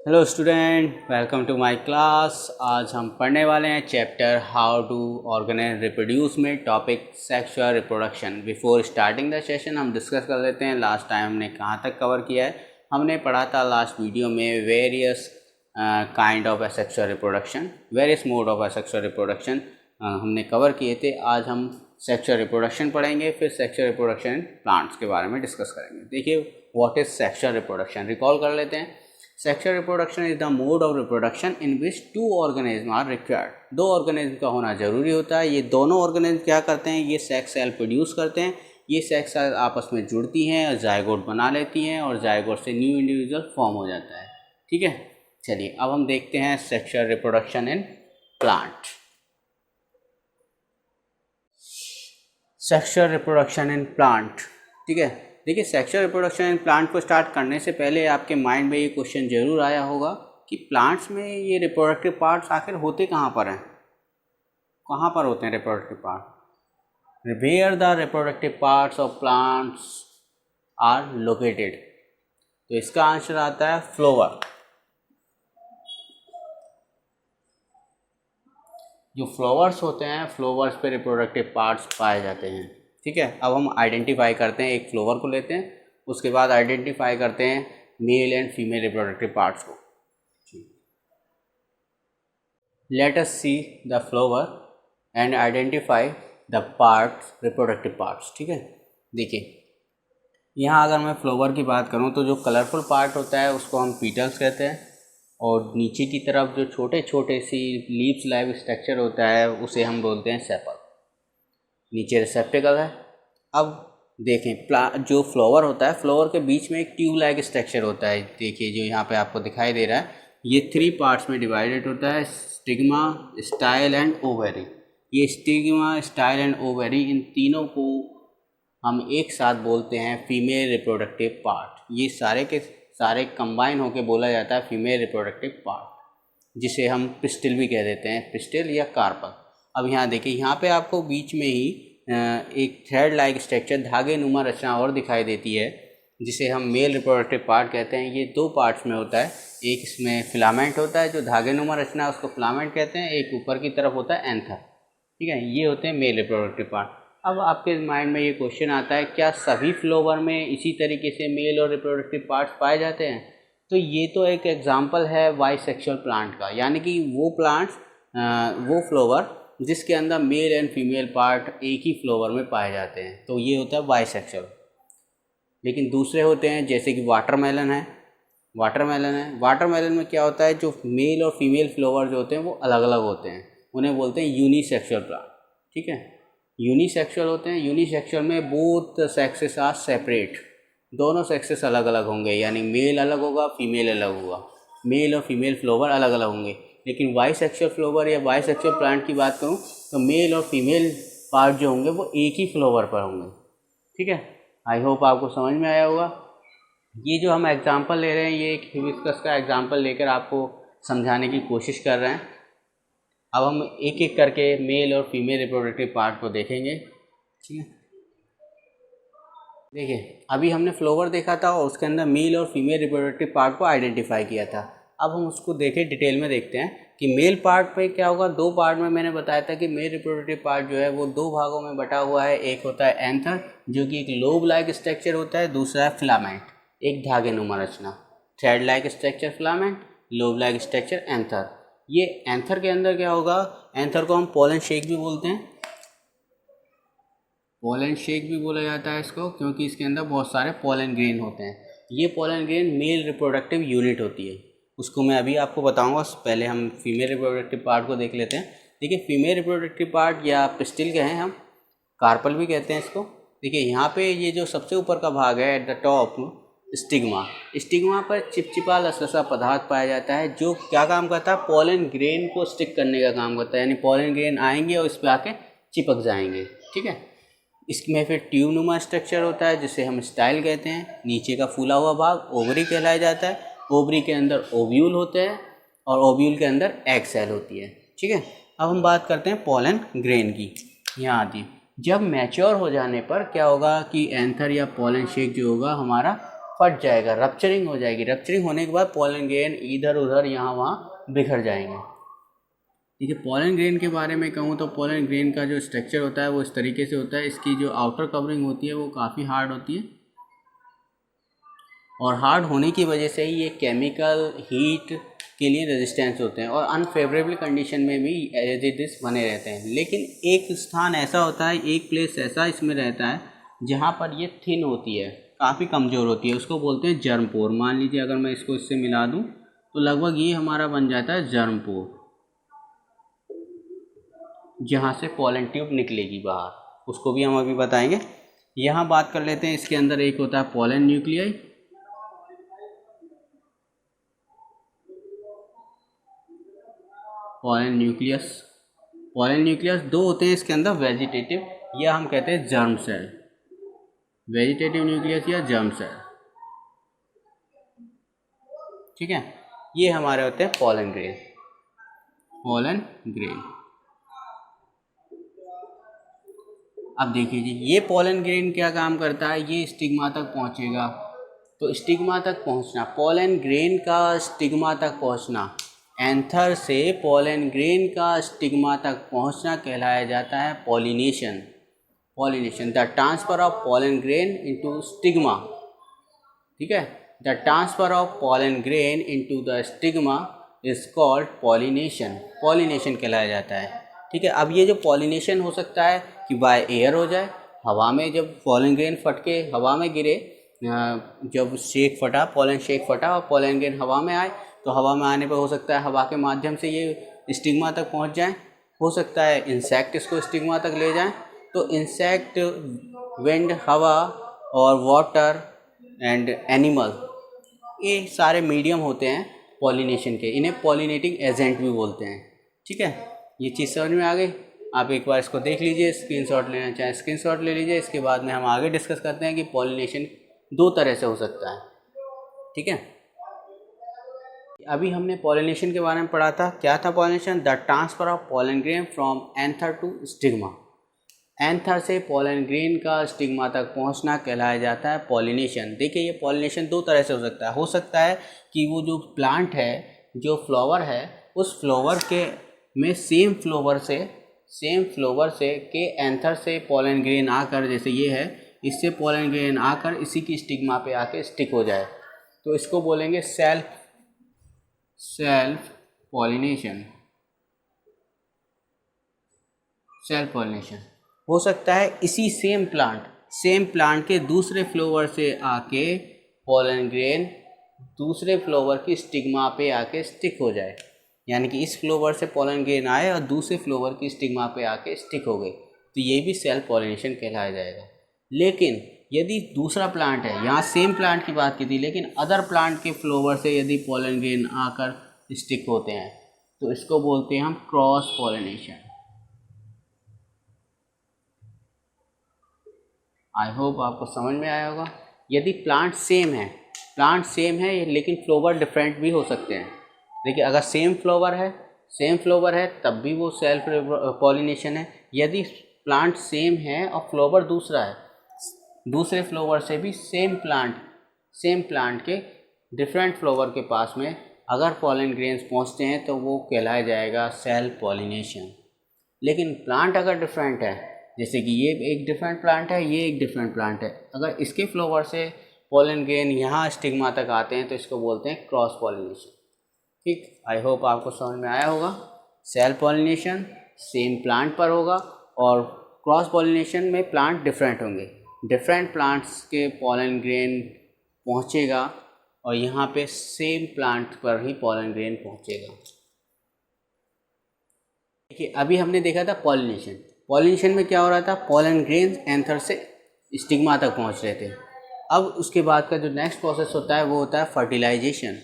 Hello student, welcome to my class. आज हम पढ़ने वाले हैं chapter how to organise reproduce में topic sexual reproduction. Before starting the session हम डिस्कस कर लेते हैं लास्ट टाइम हमने कहाँ तक कवर किया है। हमने पढ़ा था लास्ट वीडियो में various kind of sexual reproduction, various mode of sexual reproduction हमने कवर किए थे। आज हम सेक्सुअल रिप्रोडक्शन पढ़ेंगे, फिर सेक्सुअल रिप्रोडक्शन इन प्लांट्स के बारे में डिस्कस करेंगे। देखिए what is sexual reproduction, recall कर लेते हैं। Sexual reproduction is the mode of reproduction in which two organism are required. दो ऑर्गेनिज्म का होना जरूरी होता है। ये दोनों ऑर्गेनिज्म क्या करते हैं, ये सेक्स सेल प्रोड्यूस करते हैं। ये सेक्स सेल आपस में जुड़ती हैं और जायगोट बना लेती हैं और जायगोट से न्यू इंडिविजुअल फॉर्म हो जाता है। ठीक है, चलिए अब हम देखते हैं sexual reproduction in plant. Sexual reproduction in plant, ठीक है। देखिए सेक्सुअल रिप्रोडक्शन इन प्लांट को स्टार्ट करने से पहले आपके माइंड में ये क्वेश्चन जरूर आया होगा कि प्लांट्स में ये रिप्रोडक्टिव पार्ट्स आखिर होते कहाँ पर हैं, कहाँ पर होते हैं reproductive part, where the reproductive parts of plants are located. तो इसका आंसर आता है फ्लोवर। जो फ्लावर्स होते हैं, फ्लावर्स पे रिप्रोडक्टिव पार्ट्स पाए जाते हैं। ठीक है, अब हम आइडेंटिफाई करते हैं, एक फ्लावर को लेते हैं, उसके बाद आइडेंटिफाई करते हैं male and female reproductive parts को। Let us see the flower and identify the parts, reproductive parts. ठीक है, देखिए यहाँ अगर मैं फ्लावर की बात करूँ तो जो कलरफुल पार्ट होता है उसको हम पीटल्स कहते हैं, और नीचे की तरफ जो छोटे छोटे सी लीव्स लाइक स्ट्रक्चर होता है उसे हम बोलते हैं सेपल। नीचे रिसेप्टेकल है। अब देखें जो फ्लावर होता है, फ्लावर के बीच में एक ट्यूब लाइक स्ट्रक्चर होता है। देखिए जो यहाँ पे आपको दिखाई दे रहा है, ये 3 पार्ट्स में डिवाइडेड होता है, स्टिग्मा, स्टाइल एंड ओवेरी। ये स्टिग्मा, स्टाइल एंड ओवेरी, इन तीनों को हम एक साथ बोलते हैं फीमेल रिप्रोडक्टिव पार्ट। ये सारे के सारे कंबाइन होके बोला जाता है फीमेल रिप्रोडक्टिव पार्ट, जिसे हम पिस्टिल भी कह देते हैं, पिस्टिल या कार्पल। अब यहाँ देखिए, यहाँ पे आपको बीच में ही एक थ्रेड लाइक स्ट्रक्चर, धागे नुमा रचना और दिखाई देती है, जिसे हम मेल रिप्रोडक्टिव पार्ट कहते हैं। ये 2 पार्ट्स में होता है, एक इसमें फिलामेंट होता है जो धागे नुमा रचना, उसको फिलामेंट कहते हैं, एक ऊपर की तरफ होता है एंथर। ठीक है, ये होते हैं मेल रिप्रोडक्टिव पार्ट। अब आपके माइंड में ये क्वेश्चन आता है, क्या सभी फ्लावर में इसी तरीके से मेल और रिप्रोडक्टिव पार्ट्स पाए जाते हैं? तो ये तो एक एग्जांपल है बाइसेक्सुअल प्लांट का, यानी कि वो प्लांट्स, वो फ्लावर जिसके अंदर मेल एंड फीमेल पार्ट एक ही फ्लावर में पाए जाते हैं, तो ये होता है बाइसेक्सुअल। लेकिन दूसरे होते हैं जैसे कि वाटरमेलन है। वाटरमेलन में क्या होता है, जो मेल और फीमेल फ्लावर जो होते हैं वो अलग अलग होते हैं, उन्हें बोलते हैं यूनिसेक्सुअल प्लांट। ठीक है, यूनिसेक्सुअल होते हैं। यूनिसेक्सुअल में बोथ सेक्सेस आर सेपरेट, दोनों सेक्सेस अलग अलग होंगे, यानी मेल अलग होगा, फीमेल अलग होगा, मेल और फीमेल फ्लावर अलग अलग होंगे। लेकिन बाइसेक्सुअल फ्लावर या बाइसेक्सुअल प्लांट की बात करूं तो मेल और फीमेल पार्ट जो होंगे वो एक ही फ्लावर पर होंगे। ठीक है, आई होप आपको समझ में आया होगा। ये जो हम एग्जाम्पल ले रहे हैं, ये एक हिबिस्कस का एग्जाम्पल लेकर आपको समझाने की कोशिश कर रहे हैं। अब हम एक एक करके मेल और फीमेल रिप्रोडक्टिव पार्ट को देखेंगे। ठीक है, देखिए अभी हमने फ्लावर देखा था और उसके अंदर मेल और फीमेल रिप्रोडक्टिव पार्ट को आइडेंटिफाई किया था। अब हम उसको देखें, डिटेल में देखते हैं कि मेल पार्ट पे क्या होगा। 2 पार्ट में मैंने बताया था कि मेल रिप्रोडक्टिव पार्ट जो है वो 2 भागों में बटा हुआ है। एक होता है एंथर, जो कि एक लोब लाइक स्ट्रक्चर होता है, दूसरा है फिलामेंट, एक धागे नुमा रचना। Thread like structure filament, lobe like structure anther. ये एंथर के अंदर क्या होगा, एंथर को हम पोलन शेक भी बोलते हैं, पोलन शेक भी बोला जाता है इसको, क्योंकि इसके अंदर बहुत सारे पोलन ग्रेन होते हैं। ये pollen grain male reproductive unit होती है, उसको मैं अभी आपको बताऊंगा। पहले हम फीमेल रिप्रोडक्टिव पार्ट को देख लेते हैं। देखिए फीमेल रिप्रोडक्टिव पार्ट या पिस्टिल कहें हम, कार्पल भी कहते हैं इसको। देखिए यहाँ पे ये जो सबसे ऊपर का भाग है at the top, stigma, stigma पर चिपचिपा लसलसा पदार्थ पाया जाता है, जो क्या काम करता है, पोलन ग्रेन को स्टिक करने का काम करता है। यानी पोलन ग्रेन आएंगे और इस पर आके चिपक जाएंगे। ठीक है, इसमें फिर ट्यूब नुमा स्ट्रक्चर होता है जिसे हम स्टाइल कहते हैं। नीचे का फूला हुआ भाग ओवरी कहलाया जाता है। ओवरी के अंदर ओव्यूल होते हैं और ओव्यूल के अंदर एग सेल होती है। ठीक है, अब हम बात करते हैं पोलन ग्रेन की। यहाँ आती है, जब मैच्योर हो जाने पर क्या होगा कि एंथर या पोलन शेक जो होगा हमारा फट जाएगा, रप्चरिंग हो जाएगी। रप्चरिंग होने के बाद पोलन ग्रेन इधर उधर यहाँ वहाँ बिखर जाएंगे। ठीक है, पोलन ग्रेन के बारे में कहूँ तो पोलन ग्रेन का जो स्ट्रक्चर होता है वो इस तरीके से होता है। इसकी जो आउटर कवरिंग होती है वो काफ़ी हार्ड होती है, और हार्ड होने की वजह से ही ये केमिकल हीट के लिए रेजिस्टेंस होते हैं, और अनफेवरेबल कंडीशन में भी एज इट इज बने रहते हैं। लेकिन एक स्थान ऐसा होता है, एक प्लेस ऐसा इसमें रहता है जहाँ पर ये थिन होती है, काफ़ी कमज़ोर होती है, उसको बोलते हैं जर्म पोर। मान लीजिए अगर मैं इसको इससे मिला दूँ तो लगभग ये हमारा बन जाता है जर्म पोर, जहाँ से पोलन ट्यूब निकलेगी बाहर, उसको भी हम अभी बताएंगे। यहाँ बात कर लेते हैं, इसके अंदर एक होता है pollen nuclei, pollen nucleus. Pollen nucleus दो होते हैं इसके अंदर, वेजिटेटिव या हम कहते हैं जर्म सेल, वेजिटेटिव न्यूक्लियस या जर्म सेल। ठीक है, ये हमारे होते हैं पोलन ग्रेन, पोलन ग्रेन। अब देखिए जी, ये पोलन ग्रेन क्या काम करता है, ये स्टिग्मा तक पहुंचेगा। तो स्टिग्मा तक पहुंचना, पोलन ग्रेन का स्टिग्मा तक पहुंचना, एंथर से पोलन ग्रेन का स्टिग्मा तक पहुंचना कहलाया जाता है pollination. Pollination, the transfer of pollen grain into stigma. ठीक है, the transfer of pollen grain into the stigma is called pollination. Pollination कहलाया जाता है। ठीक है, अब ये जो पॉलिनेशन हो सकता है कि बाय एयर हो जाए, हवा में जब पोलन ग्रेन फट के हवा में गिरे, जब शेक फटा, पोलन शेक फटा और पोलन ग्रेन हवा में आए, तो हवा में आने पर हो सकता है हवा के माध्यम से ये स्टिग्मा तक पहुंच जाए। हो सकता है इंसेक्ट इसको स्टिग्मा तक ले जाएं। तो इंसेक्ट, विंड, हवा और वाटर एंड एनिमल, ये सारे मीडियम होते हैं पॉलिनेशन के, इन्हें पॉलिनेटिंग एजेंट भी बोलते हैं। ठीक है, ये चीज़ समझ में आ गई। आप एक बार इसको देख लीजिए, स्क्रीनशॉट लेना चाहें स्क्रीनशॉट ले लीजिए। इसके बाद में हम आगे डिस्कस करते हैं कि पॉलिनेशन दो तरह से हो सकता है। ठीक है, अभी हमने पॉलिनेशन के बारे में पढ़ा था। क्या था pollination? The transfer of pollen grain from anther to stigma. Anther से पोलन ग्रेन का स्टिग्मा तक पहुंचना कहलाया जाता है पॉलिनेशन। देखिए, ये पॉलिनेशन दो तरह से हो सकता है कि वो जो प्लांट है, जो फ्लावर है, उस फ्लावर के में सेम फ्लावर से के एंथर से पोलन ग्रेन आकर, जैसे ये है, इससे पोलन ग्रेन आकर इसी की स्टिग्मा पे आके स्टिक हो जाए, तो इसको बोलेंगे सेल्फ पॉलिनेशन। सेल्फ पॉलिनेशन हो सकता है इसी सेम प्लांट के दूसरे फ्लावर से आके पोलन ग्रेन दूसरे फ्लावर की स्टिग्मा पे आके स्टिक हो जाए, यानी कि इस फ्लावर से पोलन ग्रेन आए और दूसरे फ्लावर की स्टिग्मा पे आके स्टिक हो गई, तो ये भी सेल्फ पॉलिनेशन कहलाया जाएगा। लेकिन यदि दूसरा प्लांट है, यहाँ सेम प्लांट की बात की थी, लेकिन अदर प्लांट के फ्लावर से यदि पोलन ग्रेन आकर स्टिक होते हैं, तो इसको बोलते हैं हम क्रॉस पॉलिनेशन। आई होप आपको समझ में आया होगा। यदि प्लांट सेम है लेकिन फ्लावर डिफरेंट भी हो सकते हैं। देखिए, अगर सेम फ्लावर है तब भी वो सेल्फ पॉलिनेशन है। यदि प्लांट सेम है और फ्लावर दूसरा है, दूसरे फ्लावर से भी सेम प्लांट के डिफरेंट फ्लावर के पास में अगर पोलन ग्रेन्स पहुंचते हैं, तो वो कहलाया जाएगा सेल्फ पॉलिनेशन। लेकिन प्लांट अगर डिफरेंट है, जैसे कि ये एक डिफरेंट प्लांट है, ये एक डिफरेंट प्लांट है, अगर इसके फ्लावर से पोलन ग्रेन यहाँ स्टिग्मा तक आते हैं, तो इसको बोलते हैं क्रॉस पॉलिनेशन। ठीक, आई होप आपको समझ में आया होगा। सेल्फ पॉलिनेशन सेम प्लांट पर होगा, और क्रॉस पॉलिनेशन में प्लांट डिफरेंट होंगे। डिफरेंट प्लांट्स के पोलन ग्रेन पहुँचेगा और यहाँ पे सेम प्लांट पर ही पोलन ग्रेन पहुँचेगा। देखिए, अभी हमने देखा था पॉलिनेशन में क्या हो रहा था, पोलन ग्रेन एंथर से स्टिग्मा तक पहुँच रहे थे। अब उसके बाद का जो नेक्स्ट प्रोसेस होता है वो होता है फर्टिलाइजेशन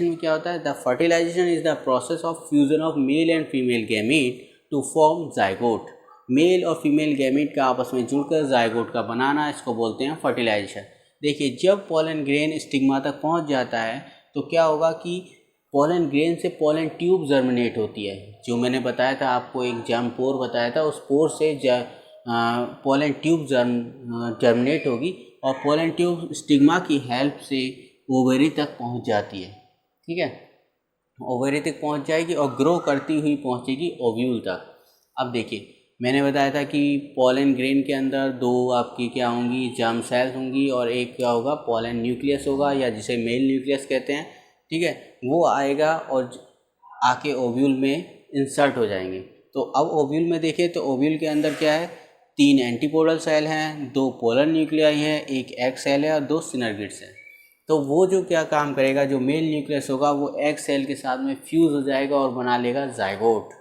में क्या होता है? The fertilization is the process of fusion of male and female gamete to form zygote. Male और फीमेल गैमीट का आपस में जुड़कर जाइगोट का बनाना, इसको बोलते हैं फर्टिलाइजेशन। देखिए, जब पोलन ग्रेन स्टिग्मा तक पहुंच जाता है, तो क्या होगा कि पोलन ग्रेन से पोलन ट्यूब जर्मिनेट होती है। जो मैंने बताया था आपको, एक जर्म पोर बताया था, उस पोर से पोलन ट्यूब जर्मिनेट होगी, और पोलन ट्यूब स्टिग्मा की हेल्प से ओवेरी तक पहुंच जाती है। ठीक है, ओवेरी तक पहुंच जाएगी और ग्रो करती हुई पहुंचेगी ओव्यूल तक। अब देखिए, मैंने बताया था कि पोलन ग्रेन के अंदर दो आपकी क्या होंगी, जर्म सेल्स होंगी और एक क्या होगा, पोलन न्यूक्लियस होगा या जिसे मेल न्यूक्लियस कहते हैं। ठीक है, वो आएगा और आके ओव्यूल में इंसर्ट हो जाएंगे। तो अब ओव्यूल में देखें तो ओव्यूल के अंदर क्या है, 3 एंटीपोडल सेल हैं, 2 पोलर न्यूक्लियाई हैं, 1 एग सेल है और 2 सिनर्गिड्स हैं। तो वो जो क्या काम करेगा, जो मेल न्यूक्लियस होगा वो एग सेल के साथ में फ्यूज़ हो जाएगा और बना लेगा जाइगोट।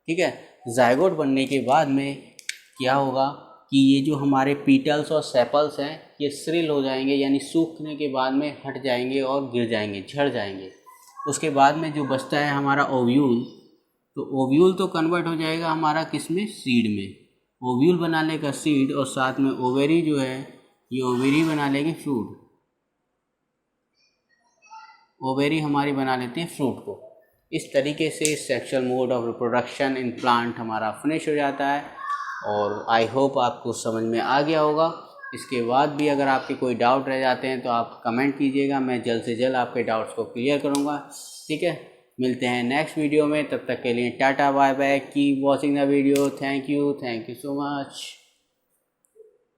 ठीक है, जाइगोट बनने के बाद में क्या होगा कि ये जो हमारे पीटल्स और सेपल्स हैं ये श्रिल हो जाएंगे, यानी सूखने के बाद में हट जाएंगे और गिर जाएंगे, झड़ जाएंगे। उसके बाद में जो बचता है हमारा ओव्यूल, तो ओव्यूल तो कन्वर्ट हो जाएगा हमारा किस में, सीड में। ओव्यूल बना लेगा सीड और साथ में ओवेरी जो है ये ओवेरी बना लेंगे फ्रूट। ओवेरी हमारी बना लेते हैं फ्रूट को। इस तरीके से sexual mode of reproduction in plant हमारा फिनिश हो जाता है और आई होप आपको समझ में आ गया होगा। इसके बाद भी अगर आपके कोई डाउट रह जाते हैं तो आप कमेंट कीजिएगा, मैं जल्द से जल्द आपके डाउट्स को क्लियर करूँगा। ठीक है, मिलते हैं नेक्स्ट वीडियो में, तब तक के लिए tata bye bye, keep watching the video, thank you so much.